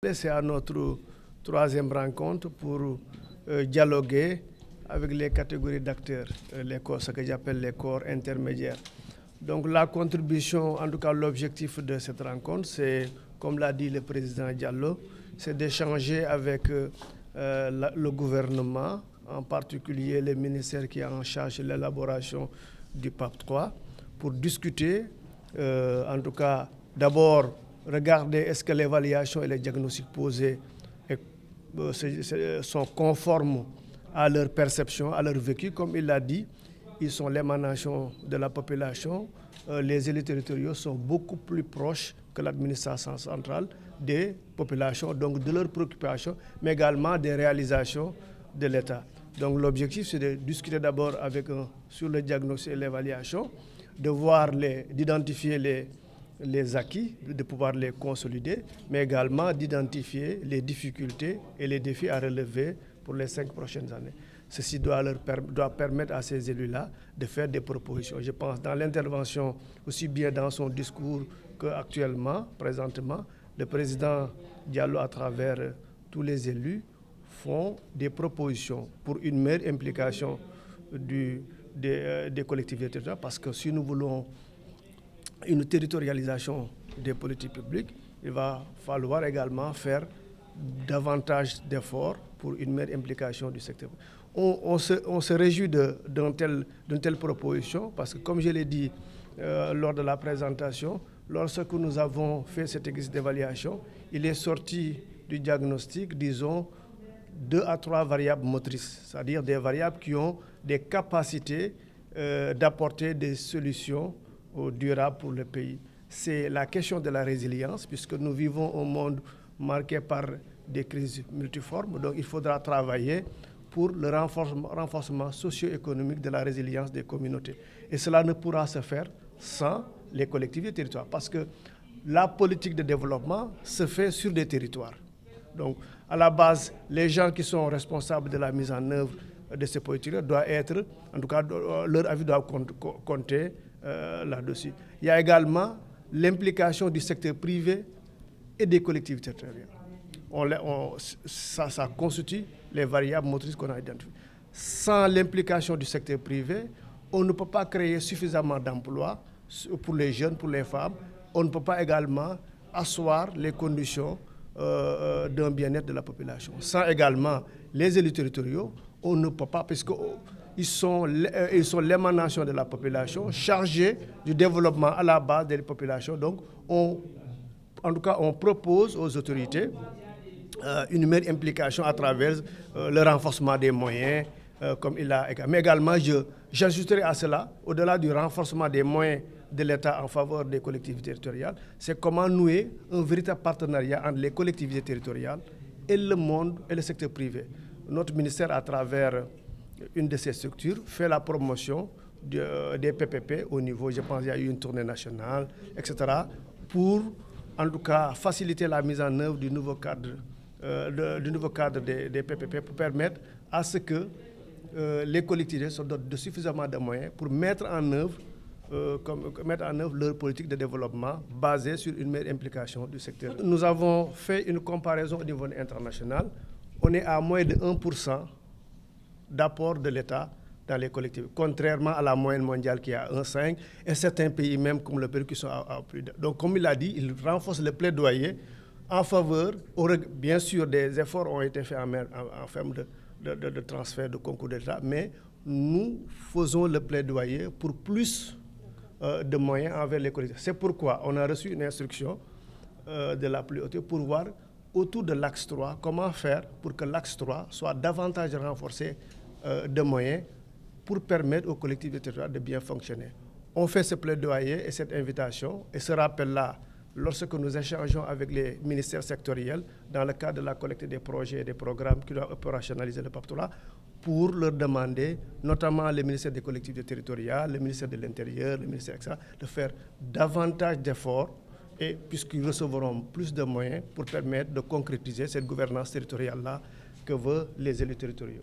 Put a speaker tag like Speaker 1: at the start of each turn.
Speaker 1: C'est à notre troisième rencontre pour dialoguer avec les catégories d'acteurs, ce que j'appelle les corps intermédiaires. Donc la contribution, en tout cas l'objectif de cette rencontre, c'est, comme l'a dit le président Diallo, c'est d'échanger avec le gouvernement, en particulier les ministères qui sont en charge de l'élaboration du PAP 3, pour discuter, en tout cas d'abord regarder est-ce que l'évaluation et les diagnostics posés sont conformes à leur perception, à leur vécu. Comme il l'a dit, ils sont l'émanation de la population. Les élus territoriaux sont beaucoup plus proches que l'administration centrale des populations, donc de leurs préoccupations, mais également des réalisations de l'État. Donc l'objectif, c'est de discuter d'abord avec eux sur le diagnostic et l'évaluation, de voir d'identifier les acquis, de pouvoir les consolider, mais également d'identifier les difficultés et les défis à relever pour les 5 prochaines années. Ceci doit permettre à ces élus-là de faire des propositions. Je pense dans l'intervention, aussi bien dans son discours qu'actuellement, présentement, le président Diallo, à travers tous les élus, font des propositions pour une meilleure implication des collectivités territoriales, parce que si nous voulons une territorialisation des politiques publiques, il va falloir également faire davantage d'efforts pour une meilleure implication du secteur. On se réjouit d'une telle proposition parce que, comme je l'ai dit lors de la présentation, lorsque nous avons fait cet exercice d'évaluation, il est sorti du diagnostic, disons, 2 à 3 variables motrices, c'est-à-dire des variables qui ont des capacités d'apporter des solutions durable pour le pays. C'est la question de la résilience, puisque nous vivons un monde marqué par des crises multiformes. Donc il faudra travailler pour le renforcement socio-économique de la résilience des communautés. Et cela ne pourra se faire sans les collectivités territoriales, parce que la politique de développement se fait sur des territoires. Donc à la base, les gens qui sont responsables de la mise en œuvre de ces politiques doivent être, en tout cas, leur avis doit compter là-dessus. Il y a également l'implication du secteur privé et des collectivités territoriales. Ça constitue les variables motrices qu'on a identifiées. Sans l'implication du secteur privé, on ne peut pas créer suffisamment d'emplois pour les jeunes, pour les femmes. On ne peut pas également asseoir les conditions d'un bien-être de la population. Sans également les élus territoriaux, on ne peut pas, parce que ils sont l'émanation de la population, chargés du développement à la base des populations. Donc, en tout cas, on propose aux autorités une meilleure implication à travers le renforcement des moyens, comme il a également. Mais également, j'ajouterai à cela, au-delà du renforcement des moyens de l'État en faveur des collectivités territoriales, c'est comment nouer un véritable partenariat entre les collectivités territoriales et le monde et le secteur privé. Notre ministère, à travers une de ces structures, fait la promotion des PPP au niveau, je pense qu'il y a eu une tournée nationale, etc., pour en tout cas faciliter la mise en œuvre du nouveau cadre, des PPP, pour permettre à ce que les collectivités se dotent de suffisamment de moyens pour mettre en œuvre leur politique de développement basée sur une meilleure implication du secteur. Nous avons fait une comparaison au niveau international. On est à moins de 1% d'apport de l'État dans les collectivités, contrairement à la moyenne mondiale qui est à 1,5 et certains pays même comme le Pérou qui sont à plus de. Donc comme il a dit, il renforce le plaidoyer en faveur, bien sûr des efforts ont été faits en termes de transfert de concours d'État, mais nous faisons le plaidoyer pour plus de moyens envers les collectivités. C'est pourquoi on a reçu une instruction de la plus haute pour voir autour de l'axe 3, comment faire pour que l'axe 3 soit davantage renforcé de moyens pour permettre aux collectivités territoriales de bien fonctionner. On fait ce plaidoyer et cette invitation et ce rappel-là lorsque nous échangeons avec les ministères sectoriels dans le cadre de la collecte des projets et des programmes qui doivent opérationnaliser le PAP 3 pour leur demander, notamment le ministère des collectivités territoriales, le ministère de l'Intérieur, le ministère etc., de faire davantage d'efforts et puisqu'ils recevront plus de moyens pour permettre de concrétiser cette gouvernance territoriale-là que veulent les élus territoriaux.